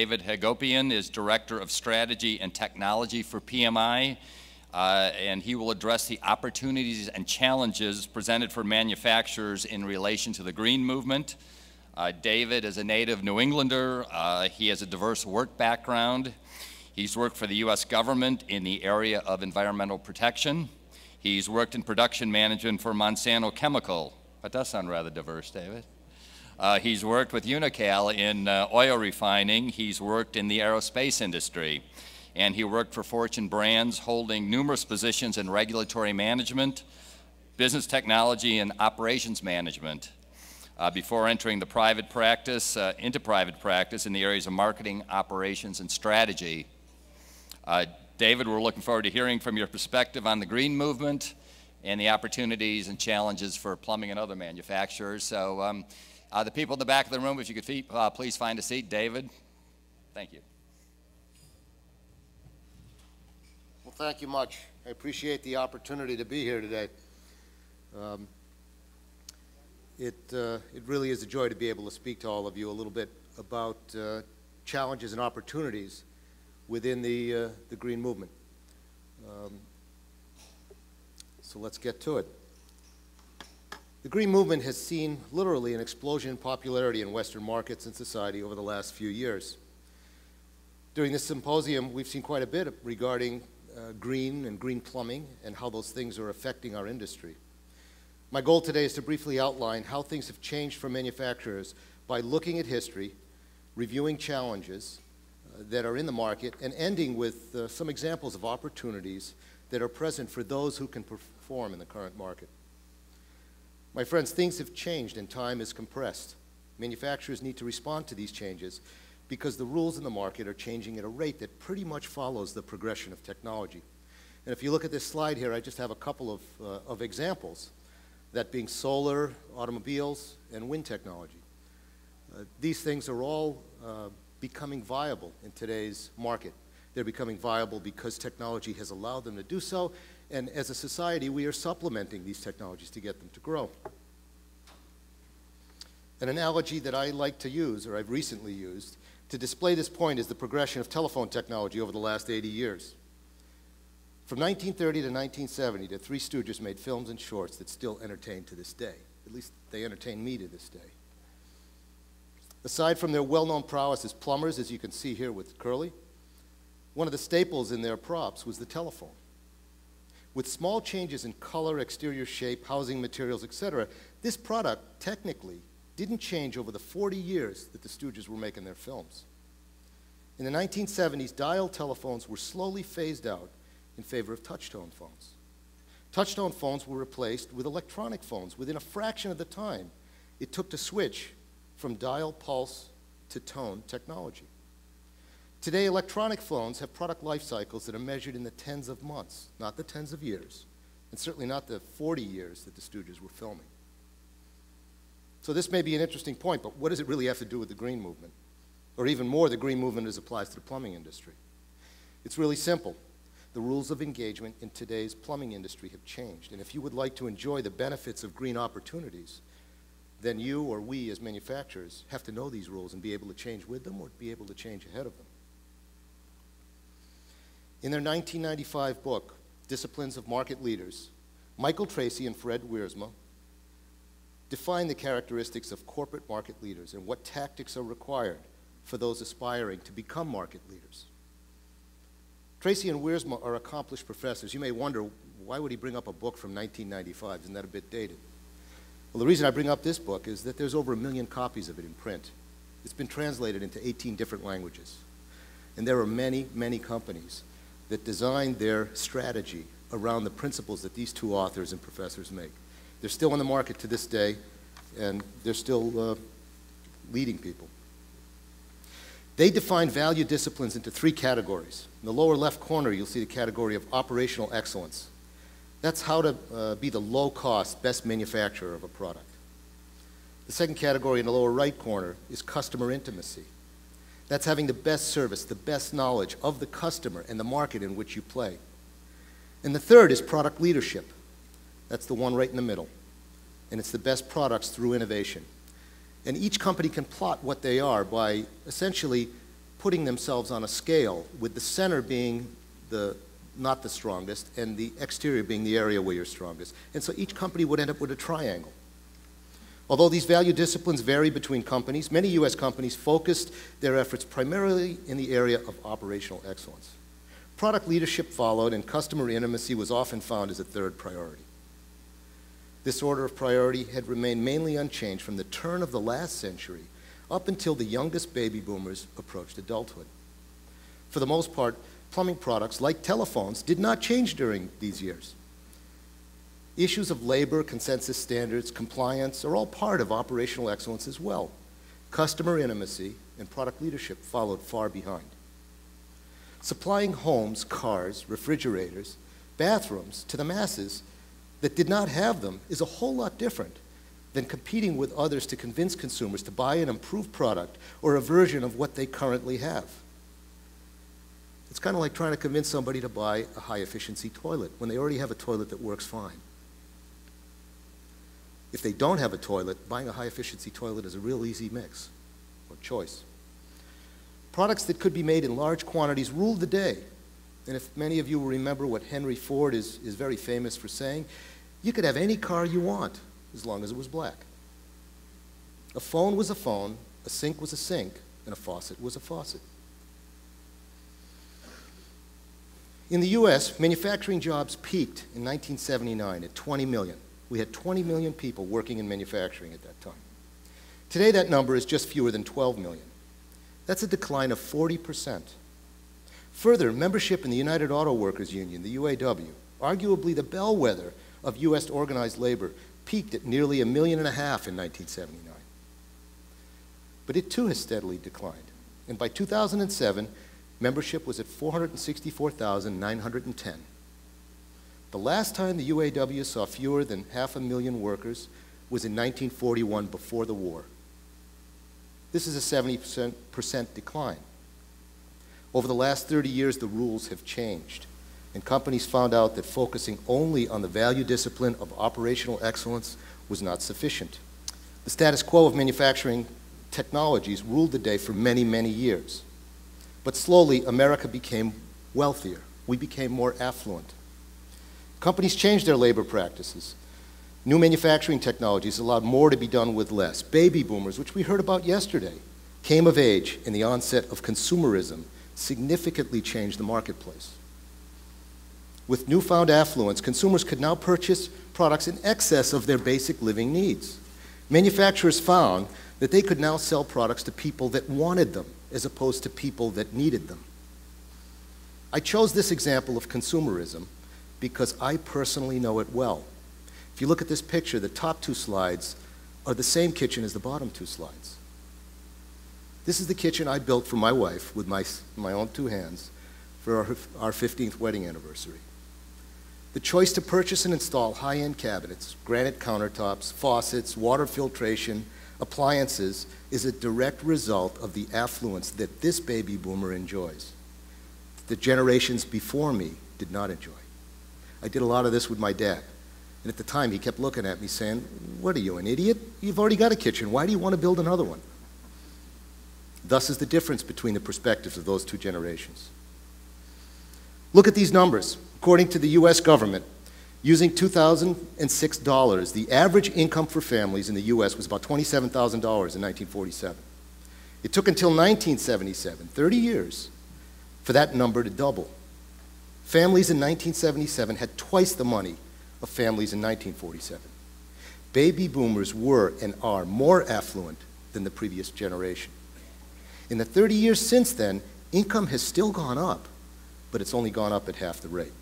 David Hagopian is Director of Strategy and Technology for PMI, and he will address the opportunities and challenges presented for manufacturers in relation to the green movement. David is a native New Englander. He has a diverse work background. He's worked for the U.S. government in the area of environmental protection. He's worked in production management for Monsanto Chemical. That does sound rather diverse, David. He's worked with Unocal in oil refining. He's worked in the aerospace industry. And he worked for Fortune Brands, holding numerous positions in regulatory management, business technology, and operations management before entering the private practice, into private practice in the areas of marketing, operations, and strategy. David, we're looking forward to hearing from your perspective on the green movement and the opportunities and challenges for plumbing and other manufacturers. So the people in the back of the room, if you could please find a seat. David, thank you. Well, thank you much. I appreciate the opportunity to be here today. It really is a joy to be able to speak to all of you a little bit about challenges and opportunities within the green movement. So let's get to it. The green movement has seen literally an explosion in popularity in Western markets and society over the last few years. During this symposium, we've seen quite a bit regarding green and green plumbing and how those things are affecting our industry. My goal today is to briefly outline how things have changed for manufacturers by looking at history, reviewing challenges that are in the market, and ending with some examples of opportunities that are present for those who can perform in the current market. My friends, things have changed and time is compressed. Manufacturers need to respond to these changes because the rules in the market are changing at a rate that pretty much follows the progression of technology. And if you look at this slide here, I just have a couple of examples, that being solar, automobiles, and wind technology. These things are all becoming viable in today's market. They're becoming viable because technology has allowed them to do so, and as a society, we are supplementing these technologies to get them to grow. An analogy that I like to use, or I've recently used, to display this point is the progression of telephone technology over the last 80 years. From 1930 to 1970, the Three Stooges made films and shorts that still entertain to this day. At least they entertain me to this day. Aside from their well-known prowess as plumbers, as you can see here with Curly, one of the staples in their props was the telephone. With small changes in color, exterior shape, housing materials, etc., this product technically didn't change over the 40 years that the Stooges were making their films. In the 1970s, dial telephones were slowly phased out in favor of touch-tone phones. Touch-tone phones were replaced with electronic phones within a fraction of the time it took to switch from dial, pulse, to tone technology. Today, electronic phones have product life cycles that are measured in the tens of months, not the tens of years, and certainly not the 40 years that the Stooges were filming. So this may be an interesting point, but what does it really have to do with the green movement? Or even more, the green movement as applies to the plumbing industry? It's really simple. The rules of engagement in today's plumbing industry have changed, and if you would like to enjoy the benefits of green opportunities, then you or we as manufacturers have to know these rules and be able to change with them or be able to change ahead of them. In their 1995 book, Disciplines of Market Leaders, Michael Tracy and Fred Wiersma define the characteristics of corporate market leaders and what tactics are required for those aspiring to become market leaders. Tracy and Wiersma are accomplished professors. You may wonder, why would he bring up a book from 1995? Isn't that a bit dated? Well, the reason I bring up this book is that there's over 1 million copies of it in print. It's been translated into 18 different languages. And there are many, many companies that design their strategy around the principles that these two authors and professors make. They're still on the market to this day, and they're still leading people. They define value disciplines into 3 categories. In the lower left corner, you'll see the category of operational excellence. That's how to be the low-cost, best manufacturer of a product. The second category in the lower right corner is customer intimacy. That's having the best service, the best knowledge of the customer and the market in which you play. And the third is product leadership. That's the one right in the middle. And it's the best products through innovation. And each company can plot what they are by essentially putting themselves on a scale, with the center being not the strongest and the exterior being the area where you're strongest. And so each company would end up with a triangle. Although these value disciplines vary between companies, many U.S. companies focused their efforts primarily in the area of operational excellence. Product leadership followed, and customer intimacy was often found as a third priority. This order of priority had remained mainly unchanged from the turn of the last century up until the youngest baby boomers approached adulthood. For the most part, plumbing products, like telephones, did not change during these years. Issues of labor, consensus standards, compliance are all part of operational excellence as well. Customer intimacy and product leadership followed far behind. Supplying homes, cars, refrigerators, bathrooms to the masses that did not have them is a whole lot different than competing with others to convince consumers to buy an improved product or a version of what they currently have. It's kind of like trying to convince somebody to buy a high-efficiency toilet when they already have a toilet that works fine. If they don't have a toilet, buying a high-efficiency toilet is a real easy mix or choice. Products that could be made in large quantities ruled the day. And if many of you will remember what Henry Ford is very famous for saying, you could have any car you want as long as it was black. A phone was a phone, a sink was a sink, and a faucet was a faucet. In the US, manufacturing jobs peaked in 1979 at 20 million. We had 20 million people working in manufacturing at that time. Today, that number is just fewer than 12 million. That's a decline of 40%. Further, membership in the United Auto Workers Union, the UAW, arguably the bellwether of US organized labor, peaked at nearly 1.5 million in 1979. But it too has steadily declined. And by 2007, membership was at 464,910. The last time the UAW saw fewer than 500,000 workers was in 1941, before the war. This is a 70% decline. Over the last 30 years, the rules have changed, and companies found out that focusing only on the value discipline of operational excellence was not sufficient. The status quo of manufacturing technologies ruled the day for many, many years. But slowly, America became wealthier. We became more affluent. Companies changed their labor practices. New manufacturing technologies allowed more to be done with less. Baby boomers, which we heard about yesterday, came of age, and the onset of consumerism significantly changed the marketplace. With newfound affluence, consumers could now purchase products in excess of their basic living needs. Manufacturers found that they could now sell products to people that wanted them, as opposed to people that needed them. I chose this example of consumerism because I personally know it well. If you look at this picture, the top two slides are the same kitchen as the bottom two slides. This is the kitchen I built for my wife with my own two hands for our 15th wedding anniversary. The choice to purchase and install high-end cabinets, granite countertops, faucets, water filtration, appliances is a direct result of the affluence that this baby boomer enjoys. The generations before me did not enjoy. I did a lot of this with my dad. And at the time, he kept looking at me saying, "What are you, an idiot? You've already got a kitchen. Why do you want to build another one?" Thus is the difference between the perspectives of those two generations. Look at these numbers. According to the US government, using 2006 dollars, the average income for families in the US was about $27,000 in 1947. It took until 1977, 30 years, for that number to double. Families in 1977 had twice the money of families in 1947. Baby boomers were and are more affluent than the previous generation. In the 30 years since then, income has still gone up, but it's only gone up at half the rate.